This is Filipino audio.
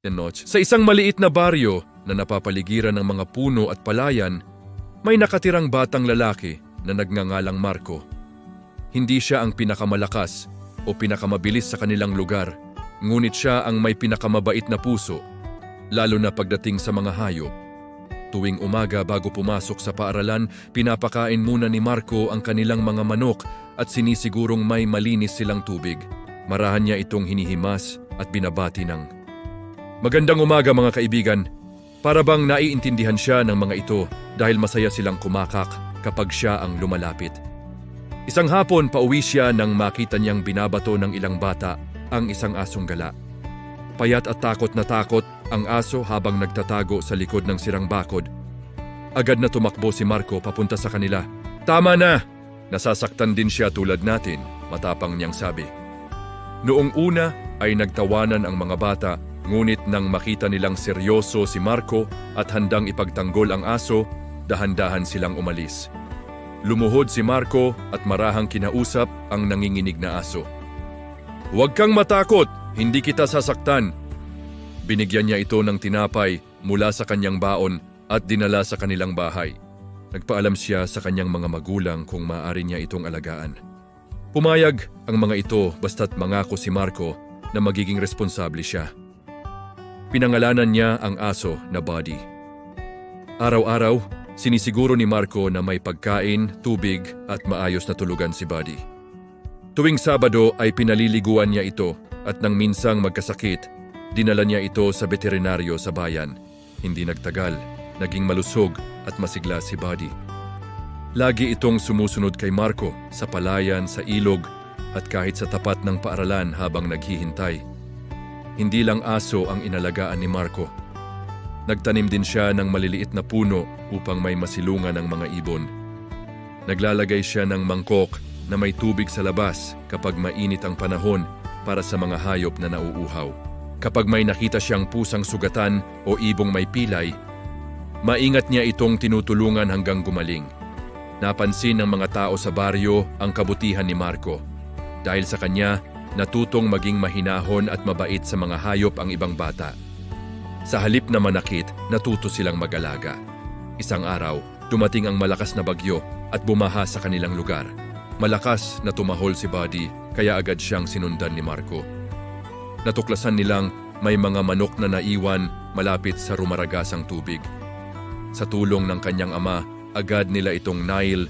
Sa isang maliit na baryo na napapaligiran ng mga puno at palayan, may nakatirang batang lalaki na nagngangalang Marco. Hindi siya ang pinakamalakas o pinakamabilis sa kanilang lugar, ngunit siya ang may pinakamabait na puso, lalo na pagdating sa mga hayop. Tuwing umaga bago pumasok sa paaralan, pinapakain muna ni Marco ang kanilang mga manok at sinisigurong may malinis silang tubig. Marahan niya itong hinihimas at binabati ng "Magandang umaga mga kaibigan." Para bang naiintindihan siya ng mga ito dahil masaya silang kumakak kapag siya ang lumalapit. Isang hapon, pauwi siya nang makita niyang binabato ng ilang bata ang isang asong gala. Payat at takot na takot ang aso habang nagtatago sa likod ng sirang bakod. Agad na tumakbo si Marco papunta sa kanila. "Tama na! Nasasaktan din siya tulad natin," matapang niyang sabi. Noong una ay nagtawanan ang mga bata, ngunit nang makita nilang seryoso si Marco at handang ipagtanggol ang aso, dahan-dahan silang umalis. Lumuhod si Marco at marahang kinausap ang nanginginig na aso. "Huwag kang matakot, hindi kita sasaktan." Binigyan niya ito ng tinapay mula sa kanyang baon at dinala sa kanilang bahay. Nagpaalam siya sa kanyang mga magulang kung maaari niya itong alagaan. Pumayag ang mga ito basta't mangako si Marco na magiging responsable siya. Pinangalanan niya ang aso na Buddy. Araw-araw, sinisiguro ni Marco na may pagkain, tubig at maayos na tulugan si Buddy. Tuwing Sabado ay pinaliliguan niya ito at nang minsang magkasakit, dinala niya ito sa veterinaryo sa bayan. Hindi nagtagal, naging malusog at masigla si Buddy. Lagi itong sumusunod kay Marco sa palayan, sa ilog at kahit sa tapat ng paaralan habang naghihintay. Hindi lang aso ang inalagaan ni Marco. Nagtanim din siya ng maliliit na puno upang may masilungan ang mga ibon. Naglalagay siya ng mangkok na may tubig sa labas kapag mainit ang panahon para sa mga hayop na nauuhaw. Kapag may nakita siyang pusang sugatan o ibong may pilay, maingat niya itong tinutulungan hanggang gumaling. Napansin ng mga tao sa baryo ang kabutihan ni Marco. Dahil sa kanya, natutong maging mahinahon at mabait sa mga hayop ang ibang bata. Sa halip na manakit, natuto silang mag-alaga. Isang araw, dumating ang malakas na bagyo at bumaha sa kanilang lugar. Malakas na tumahol si Buddy, kaya agad siyang sinundan ni Marco. Natuklasan nilang may mga manok na naiwan malapit sa rumaragasang tubig. Sa tulong ng kanyang ama, agad nila itong nail